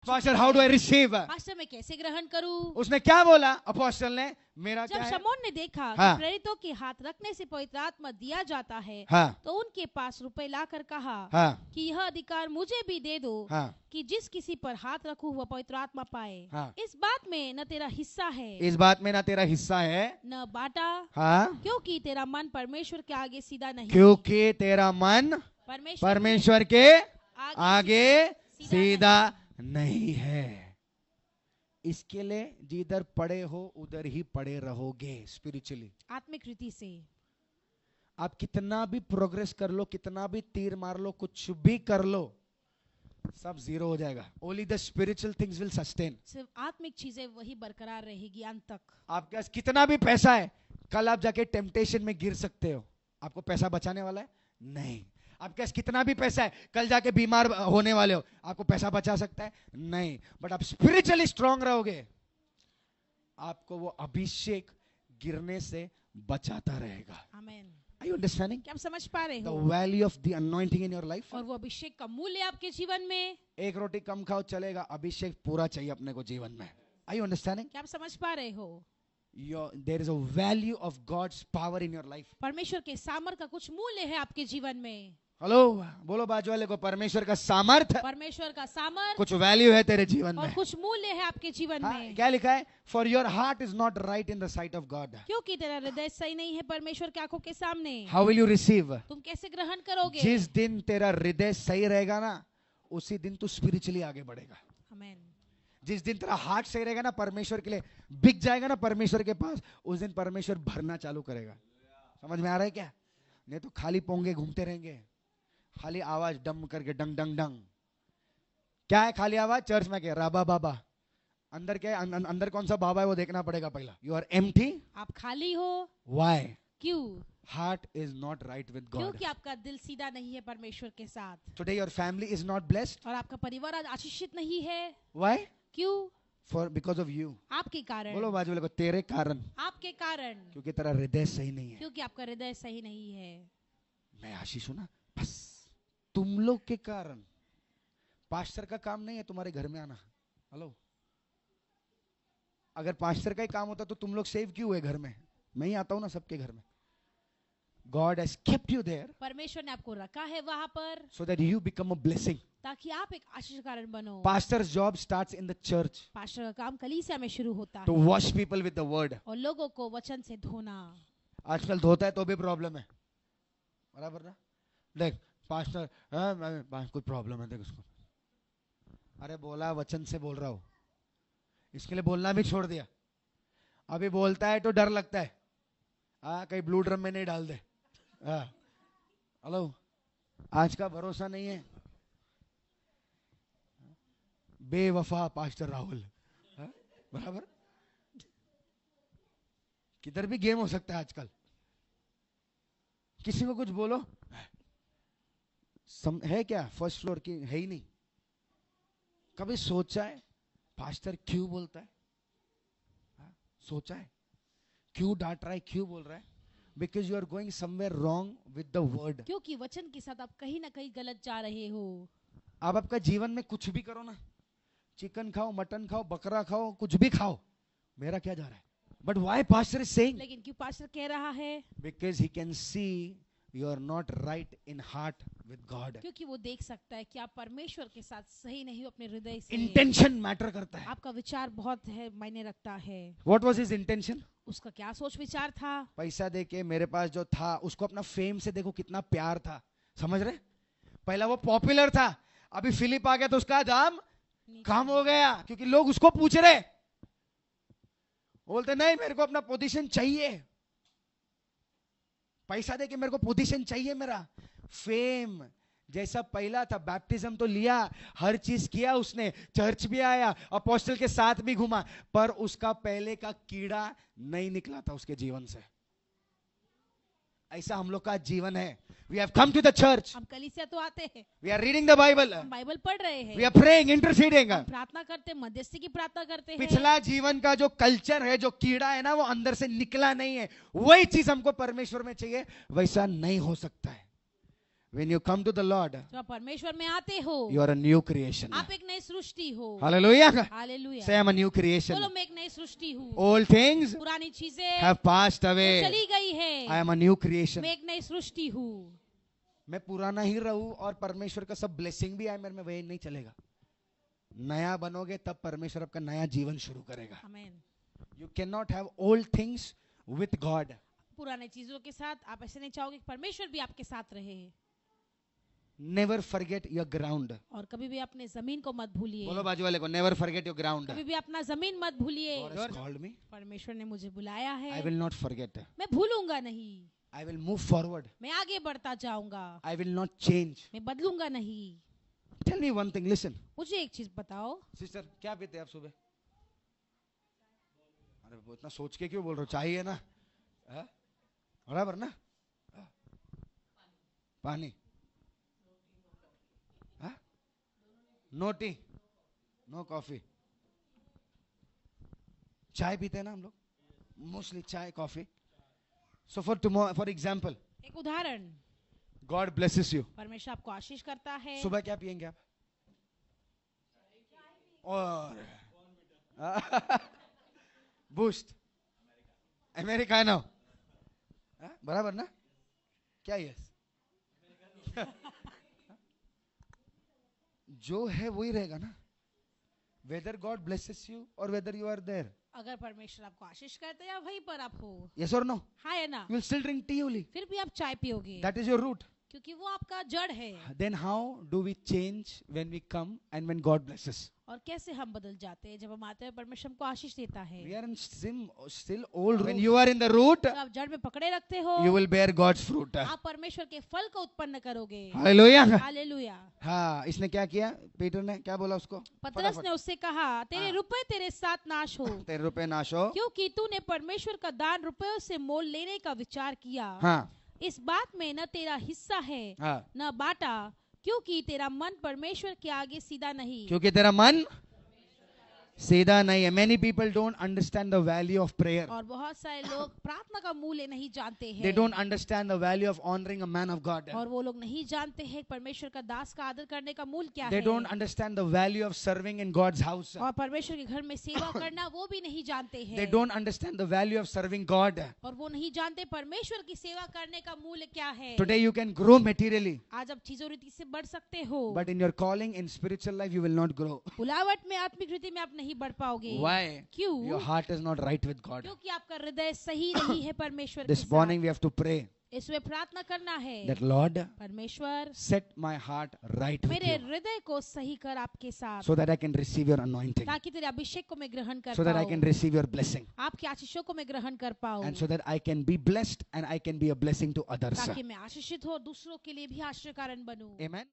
Pastor, how do I receive? Pastor मैं कैसे ग्रहण करूं? उसने क्या बोला अपोस्टल ने? मेरा जब क्या है? शमौन ने देखा हाँ। कि प्रेरितों के हाथ रखने से पवित्र आत्मा दिया जाता है, हाँ तो उनके पास रुपए लाकर कहा हाँ कि यह अधिकार मुझे भी दे दो हाँ कि जिस किसी पर हाथ रखूं वह पवित्र आत्मा पाए। हाँ। इस बात में न तेरा हिस्सा है इस बात में ना तेरा हिस्सा है, न बाटा, हाँ, क्योंकि तेरा मन परमेश्वर के आगे सीधा नहीं। क्योंकि तेरा मन परमेश्वर के आगे सीधा नहीं है। इसके लिए जिधर पड़े हो उधर ही पड़े रहोगे स्पिरिचुअली। आत्मिक रीति से आप कितना भी प्रोग्रेस कर लो, कितना भी तीर मार लो, कुछ भी कर लो, सब जीरो हो जाएगा। Only the spiritual things will sustain. सिर्फ आत्मिक चीजें वही बरकरार रहेगी अंत तक। आपके पास कितना भी पैसा है, कल आप जाके टेम्पटेशन में गिर सकते हो। आपको पैसा बचाने वाला है? नहीं। आपके पास कितना भी पैसा है, कल जाके बीमार होने वाले हो, आपको पैसा बचा सकता है? नहीं। बट आप स्पिरिचुअली स्ट्रांग रहोगे, आपको वो अभिषेक गिरने से बचाता रहेगा। आमीन। Are you understanding? क्या आप समझ पा रहे The हो? value of the anointing in your life. और वो अभिषेक का मूल्य आपके जीवन में। एक रोटी कम खाओ चलेगा, अभिषेक पूरा चाहिए अपने को जीवन में। Are you understanding? क्या आप समझ पा रहे हो? There is a value of God's power in your life. परमेश्वर के सामर्थ का कुछ मूल्य है आपके जीवन में। हेलो, बोलो बाजू वाले को, परमेश्वर का सामर्थ, परमेश्वर का सामर्थ कुछ वैल्यू है तेरे जीवन और में। कुछ मूल्य है आपके जीवन हाँ, में। क्या लिखा है? For your heart is not right in the sight of God. क्योंकि तेरा हृदय सही नहीं है परमेश्वर की आंखों के सामने। How will you receive? तुम कैसे ग्रहण करोगे? जिस दिन तेरा हृदय सही रहेगा ना, उसी दिन तू स्पिरिचुअली आगे बढ़ेगा। आमीन। जिस दिन तेरा हार्ट सही रहेगा ना, परमेश्वर के लिए बिक जाएगा ना परमेश्वर के पास, उस दिन परमेश्वर भरना चालू करेगा। समझ में आ रहा है क्या? नहीं तो खाली पोंगे घूमते रहेंगे, खाली आवाज डम करके डंग डंग डंग। क्या है खाली आवाज? चर्च में क्या? राबा बाबा। अंदर क्या है? अंदर कौन सा बाबा है वो देखना पड़ेगा पहला। यू आर एम्प्टी, आप खाली हो। व्हाई? क्यों? Heart is not right with God. क्योंकि आपका दिल सीधा नहीं है परमेश्वर के साथ। Today your family is not blessed. और आपका परिवार आज आशीषित नहीं है। व्हाई? क्यों? For because of you. आपके कारण। बोलो बाजू वाले को, तेरे कारण। आपके कारण। क्योंकि तेरा हृदय सही नहीं है। क्योंकि आपका हृदय सही नहीं है। मैं आशीष हूं ना, बस तुम लोग के कारण। पास्टर का काम नहीं है तुम्हारे घर में आना। हेलो, अगर पास्टर का ही काम होता तो तुम लोग सेव क्यों हुए घर में? मैं ही आता हूं ना सबके घर में। God has kept you there परमेश्वर ने आपको रखा है वहां पर so that you become a blessing. ताकि आप एक आशीष का कारण बनो। Pastor's job starts in the church pastor का काम कलीसिया में शुरू होता to है wash people with the word. और लोगों को वचन से धोना। आजकल धोता है तो भी प्रॉब्लम है, बराबर ना? देख पास्टर, कोई प्रॉब्लम है, देख उसको। अरे बोला वचन से बोल रहा हूं, इसके लिए बोलना भी छोड़ दिया। अभी बोलता है तो डर लगता है, कहीं ब्लू ड्रम में नहीं डाल दे। हेलो, आज का भरोसा नहीं है। बेवफा पास्टर राहुल, बराबर। किधर भी गेम हो सकता है आजकल। किसी को कुछ बोलो, है क्या फर्स्ट फ्लोर की? है ही नहीं। कभी सोचा है पास्टर क्यों बोलता है? सोचा है क्यों डांट रहा है, क्यों बोल रहा है? Because you are going somewhere wrong with the word. क्योंकि वचन के साथ आप कहीं ना कहीं गलत जा रहे हो। आप आपका जीवन में कुछ भी करो ना, चिकन खाओ, मटन खाओ, बकरा खाओ, कुछ भी खाओ, मेरा क्या जा रहा है? But why pastor is saying? लेकिन क्यों पास्टर कह रहा है? Because he can see you are not right in heart with God. क्योंकि वो देख सकता है कि आप परमेश्वर के साथ सही नहीं हो अपने हृदय से। इंटेंशन मैटर करता है। आपका विचार बहुत है मायने रखता है। What was his intention? उसका क्या सोच विचार था? पैसा देके मेरे पास जो था, उसको अपना फेम से देखो कितना प्यार था। समझ रहे? पहला वो पॉपुलर था, अभी फिलिप आ गया तो उसका दाम कम हो गया, क्योंकि लोग उसको पूछ रहे, बोलते नहीं मेरे को अपना पोजीशन चाहिए, पैसा देके मेरे को पोजीशन चाहिए। मेरा फेम जैसा पहला था, बैप्टिज्म तो लिया, हर चीज किया उसने, चर्च भी आया, अपोस्टल के साथ भी घुमा, पर उसका पहले का कीड़ा नहीं निकला था उसके जीवन से। ऐसा हम लोग का जीवन है। We have come to the church, हम कलीसिया तो आते हैं, we are reading the Bible, हम बाइबल पढ़ रहे हैं, वी आर प्रेइंग, इंटरसीडिंग, हम प्रार्थना करते, मध्यस्थी की प्रार्थना करते हैं। पिछला जीवन का जो कल्चर है, जो कीड़ा है ना, वो अंदर से निकला नहीं है। वही चीज हमको परमेश्वर में चाहिए, वैसा नहीं हो सकता है। When you come to the Lord, जब आप परमेश्वर में आते हो, you are a new creation. आप एक नई सृष्टि हो। Hallelujah. Hallelujah. Say I'm a new creation. बोलो मैं एक नई सृष्टि हूँ। All things पुरानी चीजें have passed चली away. गई है। I am a new creation. मैं एक नई सृष्टि हूँ। मैं पुराना ही रहूं और परमेश्वर का सब ब्लेसिंग भी आए मेरे में, वही नहीं चलेगा। नया बनोगे तब परमेश्वर आपका नया जीवन शुरू करेगा। आमीन। You cannot have old things with God. पुराने चीजों के साथ आप ऐसे नहीं चाहोगे कि परमेश्वर भी आपके साथ रहे। Never forget your ground. और कभी भी अपने जमीन को मत भूलिए। बोलो बाजू वाले को, never forget your ground. कभी भी अपना जमीन मत भूलिए। God has called me. परमेश्वर ने मुझे बुलाया है। I will not forget. मैं भूलूंगा नहीं। I will move forward. मैं आगे बढ़ता जाऊंगा। I will not change. मैं बदलूंगा नहीं। Tell me one thing, listen. मुझे एक चीज बताओ। सिस्टर क्या पीते हैं आप सुबह? अरे वो इतना सोच के क्यों बोल रहे हो? चाहिए ना, बराबर ना? पानी, नो टी, नो कॉफी। चाय पीते हैं ना हम लोग, मोस्टली चाय कॉफी। सो फॉर एग्जाम्पल, एक उदाहरण, गॉड ब्लेसेस यू। परमेश्वर आपको आशीष करता है। सुबह क्या पियेंगे आप? और बूस्ट, अमेरिकानो, बराबर ना? क्या यस? जो है वही रहेगा ना, वेदर गॉड ब्लेसेस यू और वेदर यू आर देयर। अगर परमेश्वर आपको आशीष करते हैं या वहीं पर आप हो, यस और नो? हाँ या ना? You will still drink tea only, फिर भी आप चाय पियोगे, दैट इज योर रूट। क्योंकि वो आपका जड़ है। Then how do we change when we come and when God blesses? और कैसे हम बदल जाते हैं जब हम आते हैं, परमेश्वर हमको आशीष देता है। We are in still old. When you are in the root, जब आप जड़ में पकड़े रखते हो, you will bear God's fruit. आप परमेश्वर के फल को उत्पन्न करोगे। हालेलुया। हालेलुया। हाँ, इसने क्या किया? पीटर ने क्या बोला उसको? पतरस ने उससे कहा, तेरे रुपए तेरे साथ नाश हो, तेरे रुपए नाश हो, क्योंकि तूने परमेश्वर का दान रुपयों से मोल लेने का विचार किया। हाँ, इस बात में न तेरा हिस्सा है हाँ, न बाटा, क्योंकि तेरा मन परमेश्वर के आगे सीधा नहीं। क्योंकि तेरा मन सीधा नहीं है। Many people don't understand the value of prayer. और बहुत सारे लोग प्रार्थना का मूल्य नहीं जानते हैं। They don't understand the value of honoring a man of God. और वो लोग नहीं जानते हैं परमेश्वर का दास का आदर करने का मूल्य क्या They है। don't understand the value of serving in God's house. और परमेश्वर के घर में सेवा करना वो भी नहीं जानते हैं। They don't understand the value of serving God. और वो नहीं जानते परमेश्वर की सेवा करने का मूल्य क्या है। Today you can grow materially, आज आप चीजों रीति से बढ़ सकते हो, but in your calling in spiritual life you will not grow. बुलावट में आत्मिक रीति में आप नहीं बढ़ पाओगे। Why? क्यों? Your heart is not right with God. क्योंकि आपका हृदय सही नहीं है परमेश्वर के This साथ। morning we have to pray इसमें प्रार्थना करना है, that Lord, परमेश्वर set my heart right with मेरे you हृदय को सही कर आपके साथ, so that I can receive your anointing, ताकि तेरे अभिषेक को मैं ग्रहण कर so that I पाऊं, can receive your blessing, आपकी आशीषों को मैं ग्रहण कर पाऊं, and so that I can be blessed and I can be a blessing to others. ताकि मैं आशीषित हो, दूसरों के लिए भी आशीष कारण बनूं। Amen.